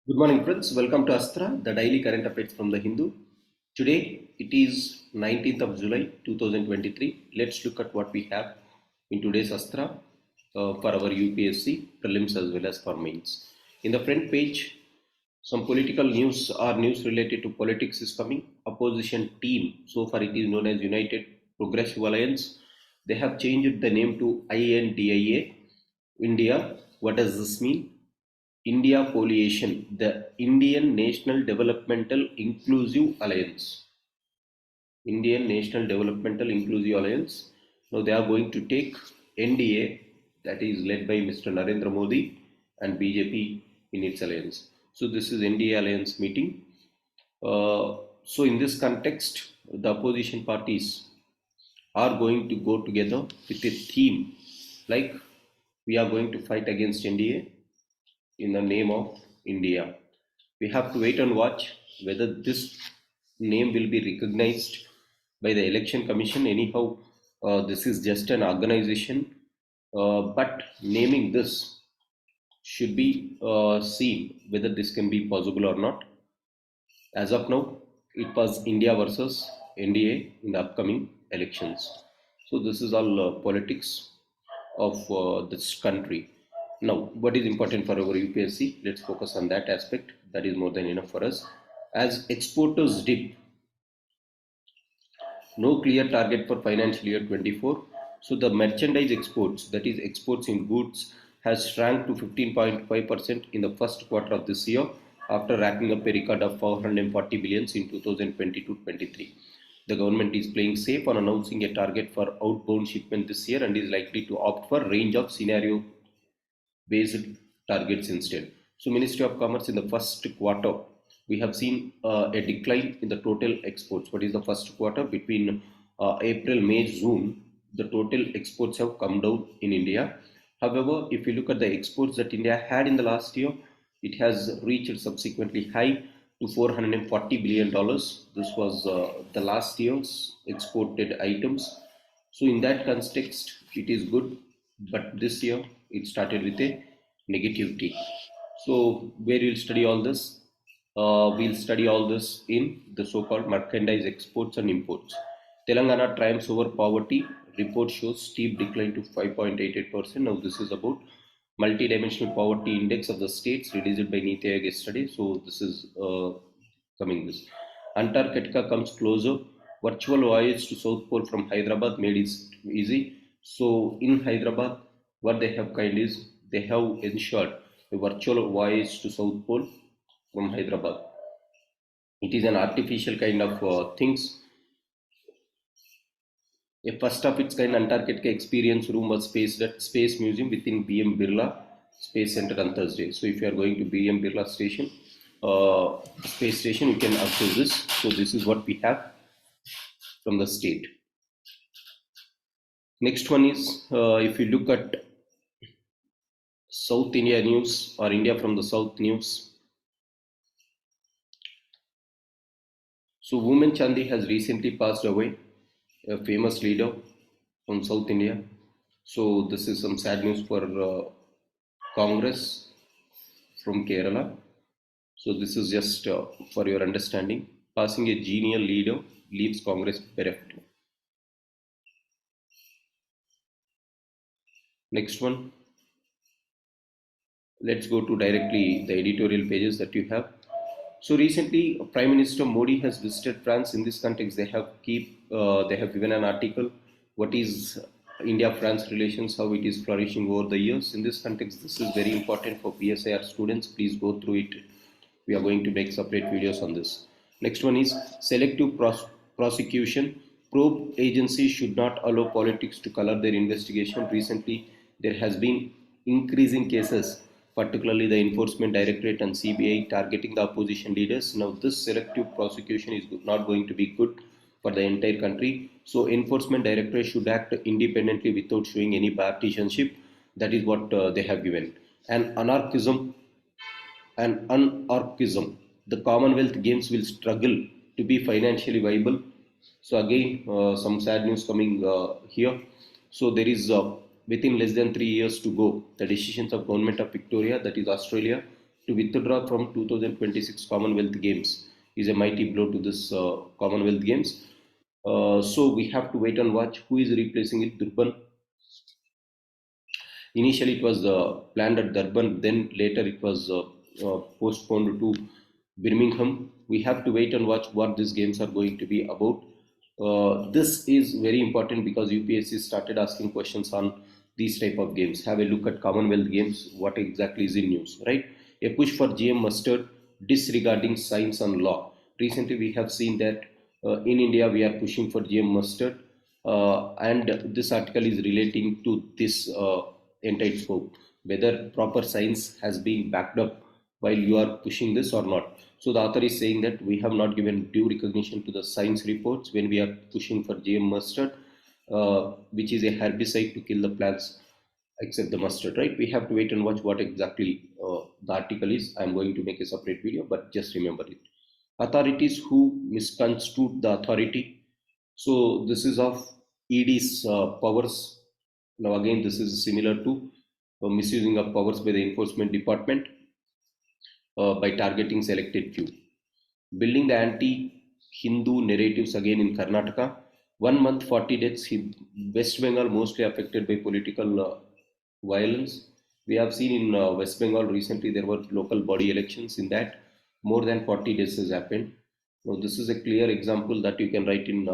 Good morning, friends. Welcome to Astra, the daily current affairs from the Hindu. Today it is 19th of July 2023. Let's look at what we have in today's Astra for our UPSC prelims as well as for mains. In the front page, some political news or news related to politics is coming. Opposition team, so far it is known as United Progressive Alliance. They have changed the name to INDIA, India. What does this mean? India Coalition, the Indian National Developmental Inclusive Alliance. Indian National Developmental Inclusive Alliance. Now they are going to take NDA, that is led by Mr. Narendra Modi and BJP in its alliance. So this is NDA alliance meeting. So in this context, the opposition parties are going to go together with a theme like we are going to fight against NDA in the name of India. We have to wait and watch whether this name will be recognized by the election commission. Anyhow, this is just an organization, but naming this should be seen whether this can be possible or not. As of now, it was India versus NDA in the upcoming elections. So this is all politics of this country. Now, what is important for our UPSC? Let's focus on that aspect. That is more than enough for us. As exporters dip, no clear target for financial year 24. So the merchandise exports, that is exports in goods, has shrunk to 15.5% in the first quarter of this year after racking up a record of 440 billions in 2022-23. The government is playing safe on announcing a target for outbound shipment this year and is likely to opt for a range of scenario based targets instead. So Ministry of Commerce in the first quarter, we have seen a decline in the total exports. What is the first quarter? Between April, May, June, the total exports have come down in India. However, if you look at the exports that India had in the last year, it has reached subsequently high to $440 billion. This was the last year's exported items. So in that context, it is good, but this year it started with a negativity. So where we'll study all this? We'll study all this in the so-called merchandise exports and imports. Telangana triumphs over poverty. Report shows steep decline to 5.88%. Now this is about multi-dimensional poverty index of the states released by NITI Aayog yesterday. So this is coming this. Antarctica comes closer. Virtual voyage to South Pole from Hyderabad made it easy. So in Hyderabad, what they have kind is they have ensured a virtual voyage to South Pole from Hyderabad. It is an artificial kind of things. A first of its kind Antarctica experience room was spaced at Space Museum within BM Birla Space Center on Thursday. So if you are going to BM Birla Station, Space Station, you can access this. So this is what we have from the state. Next one is if you look at South India news or India from the South news. So Woman Chandi has recently passed away, a famous leader from South India. So this is some sad news for Congress from Kerala. So this is just for your understanding. Passing a genial leader leaves Congress bereft. Next one. Let's go to directly the editorial pages that you have. So recently, Prime Minister Modi has visited France. In this context, they have given an article. What is India-France relations? How it is flourishing over the years. In this context, this is very important for PSIR students. Please go through it. We are going to make separate videos on this. Next one is selective prosecution. Probe agencies should not allow politics to color their investigation. Recently, there has been increasing cases, particularly the Enforcement Directorate and CBI targeting the opposition leaders. Now this selective prosecution is not going to be good for the entire country. So Enforcement Directorate should act independently without showing any partisanship. That is what they have given. And anarchism, the Commonwealth Games will struggle to be financially viable. So again, some sad news coming here. So there is within less than 3 years to go, the decisions of Government of Victoria, that is Australia, to withdraw from 2026 Commonwealth Games is a mighty blow to this Commonwealth Games. So we have to wait and watch who is replacing it. Durban. Initially, it was planned at Durban, then later it was postponed to Birmingham. We have to wait and watch what these games are going to be about. This is very important because UPSC started asking questions on these type of games. Have a look at Commonwealth Games, what exactly is in news, right? A push for GM mustard, disregarding science and law. Recently, we have seen that in India, we are pushing for GM mustard, and this article is relating to this entire scope, whether proper science has been backed up while you are pushing this or not. So the author is saying that we have not given due recognition to the science reports when we are pushing for GM mustard, which is a herbicide to kill the plants except the mustard, right? We have to wait and watch what exactly the article is. I'm going to make a separate video, but just remember it. Authorities who misconstrued the authority. So this is of ED's powers. Now again, this is similar to misusing of powers by the enforcement department by targeting selected few. Building the anti-Hindu narratives again in Karnataka. 1 month, 40 deaths. West Bengal mostly affected by political violence. We have seen in West Bengal recently there were local body elections. In that, more than 40 deaths has happened. Now, this is a clear example that you can write in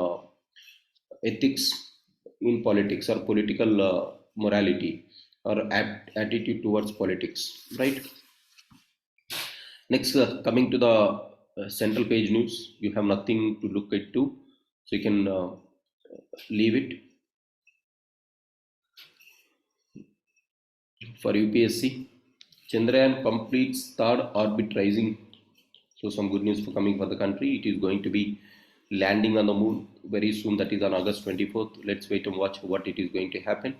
ethics in politics or political morality or attitude towards politics, right? Next, coming to the central page news, you have nothing to look into, so you can leave it. For UPSC, Chandrayaan completes third orbit rising. So some good news for coming for the country. It is going to be landing on the moon very soon, that is on August 24th. Let's wait and watch what it is going to happen.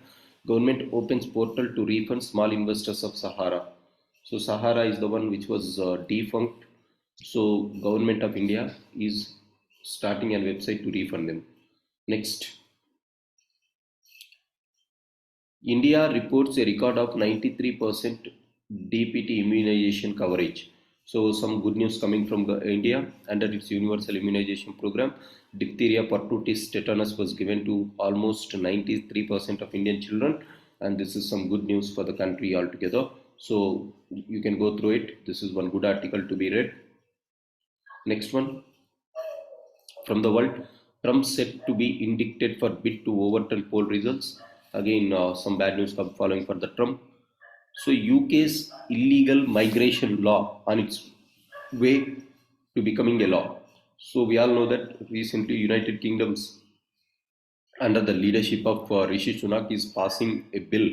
Government opens portal to refund small investors of Sahara. So Sahara is the one which was defunct. So Government of India is starting a website to refund them. Next. India reports a record of 93% DPT immunization coverage. So some good news coming from India. Under its universal immunization program, diphtheria, pertussis, tetanus was given to almost 93% of Indian children, and this is some good news for the country altogether. So you can go through it. This is one good article to be read. Next one. From the world, Trump said to be indicted for bid to overturn poll results. Again, some bad news following for the Trump. So UK's illegal migration law on its way to becoming a law. So we all know that recently United Kingdom's under the leadership of Rishi Sunak is passing a bill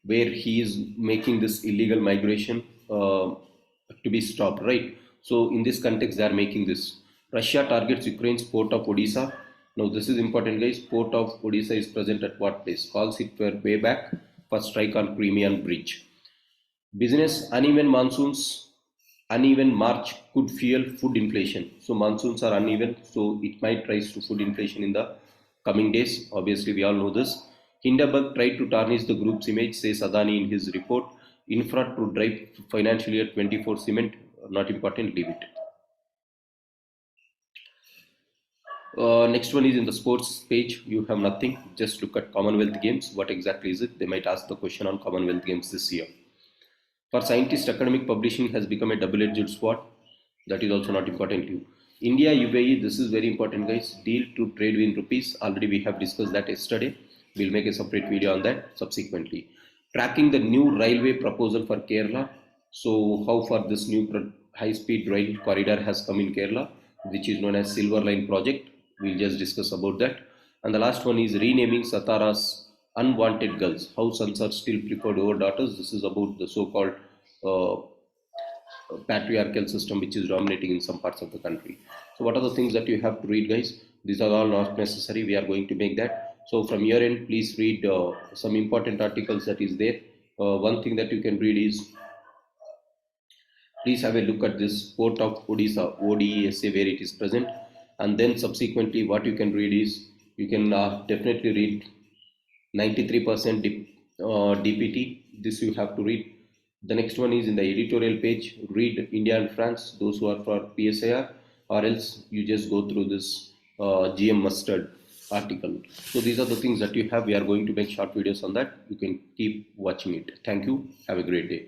where he is making this illegal migration to be stopped, right? So in this context, they are making this. Russia targets Ukraine's port of Odessa. Now this is important, guys. Port of Odessa is present at what place? Calls it for way back for strike on Crimean bridge. Business uneven monsoons, uneven March could fuel food inflation. So monsoons are uneven, so it might rise to food inflation in the coming days. Obviously, we all know this. Hindenburg tried to tarnish the group's image, says Adani in his report. Infra to drive financial year 24 cement. Not important, leave it. Next one is in the sports page. You have nothing. Just look at Commonwealth Games. What exactly is it? They might ask the question on Commonwealth Games this year. For scientists, academic publishing has become a double-edged sword. That is also not important to you. India, UAE, this is very important, guys. Deal to trade in rupees. Already we have discussed that yesterday. We'll make a separate video on that subsequently. Tracking the new railway proposal for Kerala. So how far this new high-speed rail corridor has come in Kerala, which is known as Silver Line project. We'll just discuss about that. And the last one is renaming Satara's unwanted girls. How sons are still preferred over daughters. This is about the so-called patriarchal system which is dominating in some parts of the country. So what are the things that you have to read, guys? These are all not necessary. We are going to make that. So from your end, please read some important articles that is there. One thing that you can read is, please have a look at this port of Odisha, ODESA, where it is present. And then subsequently what you can read is, you can definitely read 93% DPT. This you have to read. The next one is in the editorial page. Read India and France, those who are for PSIR, or else you just go through this GM Mustard article. So these are the things that you have. We are going to make short videos on that. You can keep watching it. Thank you. Have a great day.